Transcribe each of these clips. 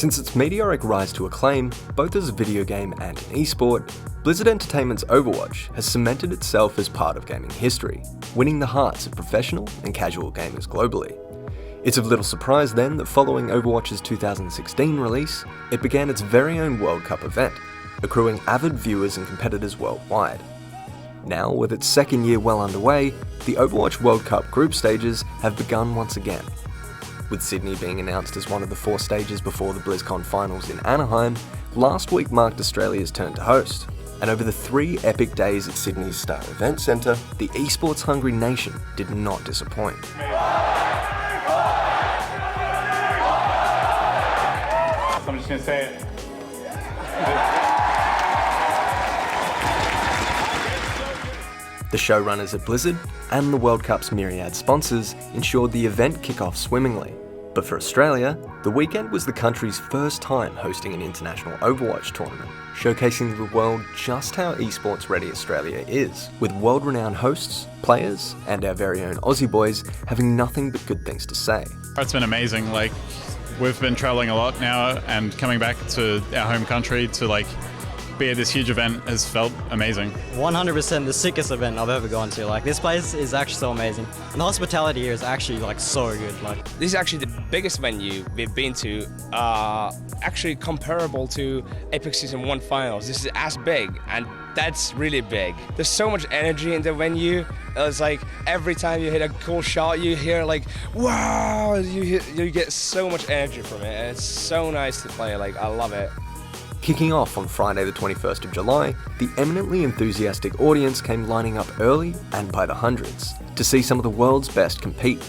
Since its meteoric rise to acclaim, both as a video game and an esport, Blizzard Entertainment's Overwatch has cemented itself as part of gaming history, winning the hearts of professional and casual gamers globally. It's of little surprise then that following Overwatch's 2016 release, it began its very own World Cup event, accruing avid viewers and competitors worldwide. Now, with its second year well underway, the Overwatch World Cup group stages have begun once again. With Sydney being announced as one of the 4 stages before the BlizzCon finals in Anaheim, last week marked Australia's turn to host. And over the 3 epic days at Sydney's Star Event Centre, the esports hungry nation did not disappoint. I'm just gonna say it. The showrunners at Blizzard and the World Cup's myriad sponsors ensured the event kick off swimmingly. But for Australia, the weekend was the country's first time hosting an international Overwatch tournament, showcasing to the world just how esports ready Australia is, with world-renowned hosts, players, and our very own Aussie boys having nothing but good things to say. It's been amazing. We've been traveling a lot now, and coming back to our home country to be at this huge event has felt amazing. 100% the sickest event I've ever gone to. This place is actually so amazing. And the hospitality here is actually so good. This is actually the biggest venue we've been to, actually comparable to Apex Season 1 finals. This is as big, and that's really big. There's so much energy in the venue. It's every time you hit a cool shot, you hear wow, you get so much energy from it, and it's so nice to play. I love it. Kicking off on Friday the 21st of July, the eminently enthusiastic audience came lining up early and by the hundreds to see some of the world's best compete.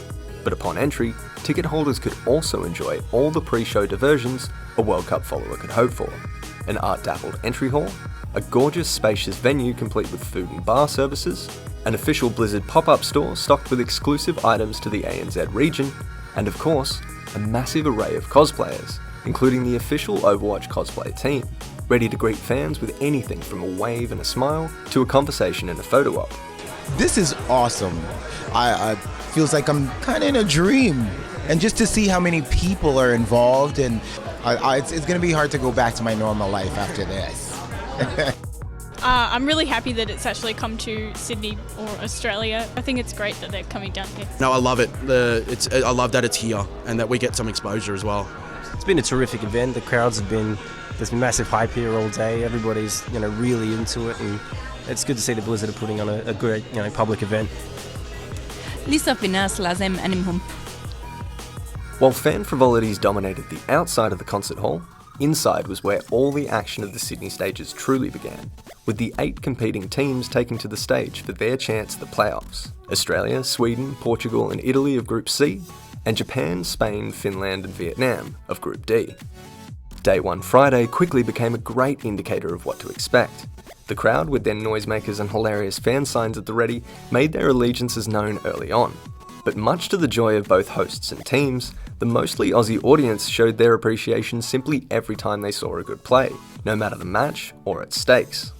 But upon entry, ticket holders could also enjoy all the pre-show diversions a World Cup follower could hope for. An art-dappled entry hall, a gorgeous spacious venue complete with food and bar services, an official Blizzard pop-up store stocked with exclusive items to the ANZ region, and of course, a massive array of cosplayers, including the official Overwatch cosplay team, ready to greet fans with anything from a wave and a smile to a conversation and a photo op. This is awesome. I feels like I'm kind of in a dream, and just to see how many people are involved, and it's going to be hard to go back to my normal life after this. I'm really happy that it's actually come to Sydney or Australia. I think it's great that they're coming down here. No, I love it. I love that it's here and that we get some exposure as well. It's been a terrific event. The crowds there's been massive hype here all day. Everybody's really into it, and it's good to see the Blizzard are putting on a great public event. While fan frivolities dominated the outside of the concert hall, inside was where all the action of the Sydney stages truly began, with the 8 competing teams taking to the stage for their chance at the playoffs. Australia, Sweden, Portugal and Italy of Group C, and Japan, Spain, Finland and Vietnam of Group D. Day 1 Friday quickly became a great indicator of what to expect. The crowd, with their noisemakers and hilarious fan signs at the ready, made their allegiances known early on. But much to the joy of both hosts and teams, the mostly Aussie audience showed their appreciation simply every time they saw a good play, no matter the match or its stakes.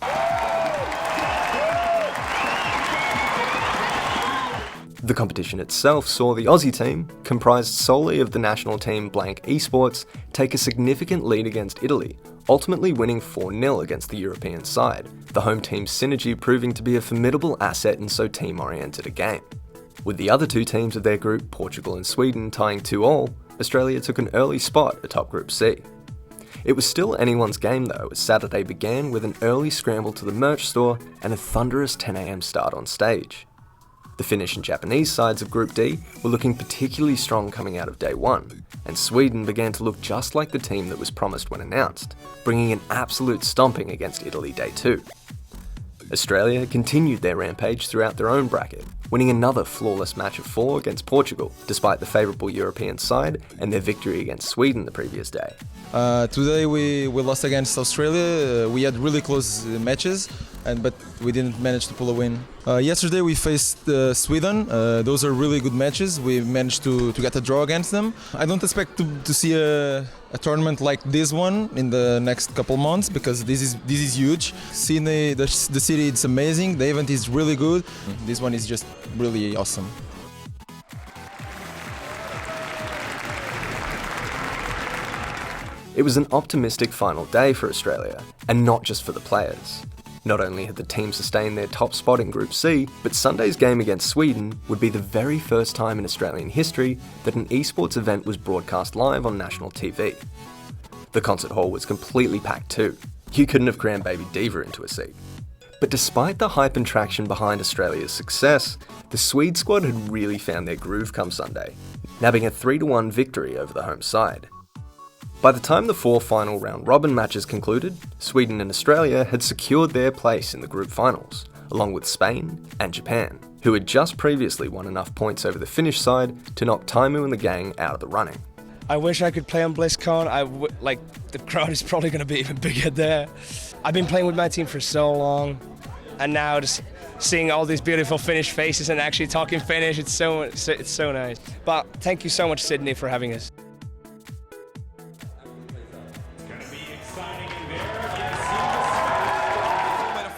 The competition itself saw the Aussie team, comprised solely of the national team blank Esports, take a significant lead against Italy, ultimately winning 4-0 against the European side, the home team's synergy proving to be a formidable asset in so team-oriented a game. With the other 2 teams of their group, Portugal and Sweden, tying 2-2, Australia took an early spot atop Group C. It was still anyone's game though, as Saturday began with an early scramble to the merch store and a thunderous 10 AM start on stage. The Finnish and Japanese sides of Group D were looking particularly strong coming out of Day 1, and Sweden began to look just like the team that was promised when announced, bringing an absolute stomping against Italy Day 2. Australia continued their rampage throughout their own bracket, winning another flawless match of 4 against Portugal, despite the favourable European side and their victory against Sweden the previous day. Today we lost against Australia. We had really close matches, but we didn't manage to pull a win. Yesterday we faced Sweden. Those are really good matches. We managed to get a draw against them. I don't expect to see a tournament like this one in the next couple months, because this is huge. Sydney, the city, it's amazing. The event is really good. This one is just really awesome. It was an optimistic final day for Australia, and not just for the players. Not only had the team sustained their top spot in Group C, but Sunday's game against Sweden would be the very first time in Australian history that an esports event was broadcast live on national TV. The concert hall was completely packed too. You couldn't have crammed Baby Diva into a seat. But despite the hype and traction behind Australia's success, the Swede squad had really found their groove come Sunday, nabbing a 3-1 victory over the home side. By the time the 4 final round-robin matches concluded, Sweden and Australia had secured their place in the group finals, along with Spain and Japan, who had just previously won enough points over the Finnish side to knock Taimu and the gang out of the running. I wish I could play on BlizzCon. The crowd is probably going to be even bigger there. I've been playing with my team for so long, and now just seeing all these beautiful Finnish faces and actually talking Finnish, it's so nice. But thank you so much, Sydney, for having us.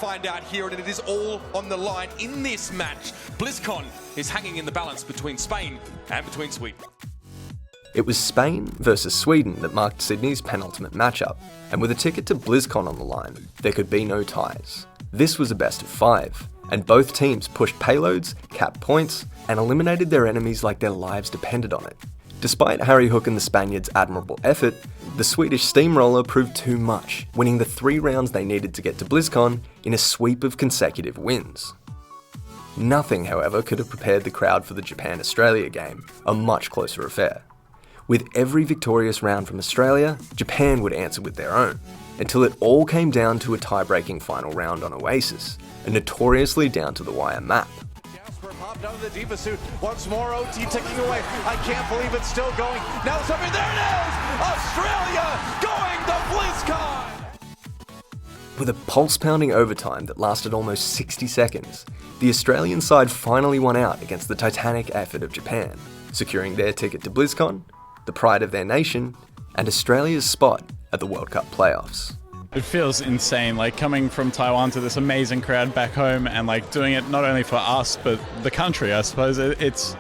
Find out here, and it is all on the line in this match. BlizzCon is hanging in the balance between Spain and between Sweden. It was Spain versus Sweden that marked Sydney's penultimate matchup, and with a ticket to BlizzCon on the line, there could be no ties. This was a best of 5, and both teams pushed payloads, capped points, and eliminated their enemies like their lives depended on it. Despite Harry Hook and the Spaniards' admirable effort, the Swedish steamroller proved too much, winning the 3 rounds they needed to get to BlizzCon in a sweep of consecutive wins. Nothing, however, could have prepared the crowd for the Japan-Australia game, a much closer affair. With every victorious round from Australia, Japan would answer with their own, until it all came down to a tie-breaking final round on Oasis, a notoriously down-to-the-wire map. Popped out of the Diva suit. Once more, OT ticking away. I can't believe it's still going. Now something, there it is! Australia going to BlizzCon! With a pulse-pounding overtime that lasted almost 60 seconds, the Australian side finally won out against the titanic effort of Japan, securing their ticket to BlizzCon, the pride of their nation, and Australia's spot at the World Cup playoffs. It feels insane, like coming from Taiwan to this amazing crowd back home and like doing it not only for us, but the country, I suppose. It's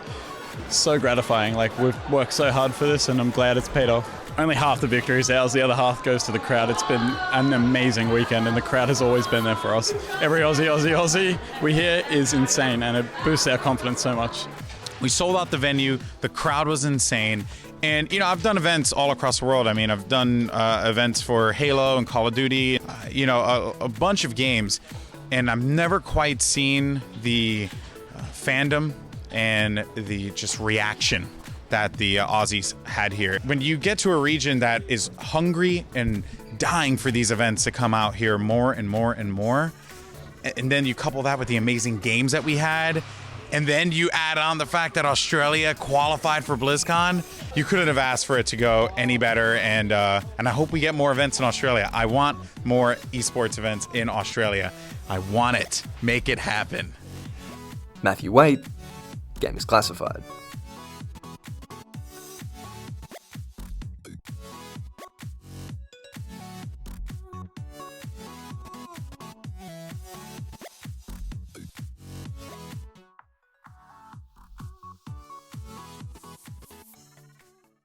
so gratifying. Like, we've worked so hard for this and I'm glad it's paid off. Only half the victory is ours, the other half goes to the crowd. It's been an amazing weekend and the crowd has always been there for us. Every Aussie we hear is insane, and it boosts our confidence so much. We sold out the venue, the crowd was insane. And, you know, I've done events all across the world. I mean, I've done events for Halo and Call of Duty, a bunch of games. And I've never quite seen the fandom and the just reaction that the Aussies had here. When you get to a region that is hungry and dying for these events to come out here more and more and more, and then you couple that with the amazing games that we had, and then you add on the fact that Australia qualified for BlizzCon, you couldn't have asked for it to go any better. And I hope we get more events in Australia. I want more esports events in Australia. I want it. Make it happen. Matthew Waite, Game is Classified.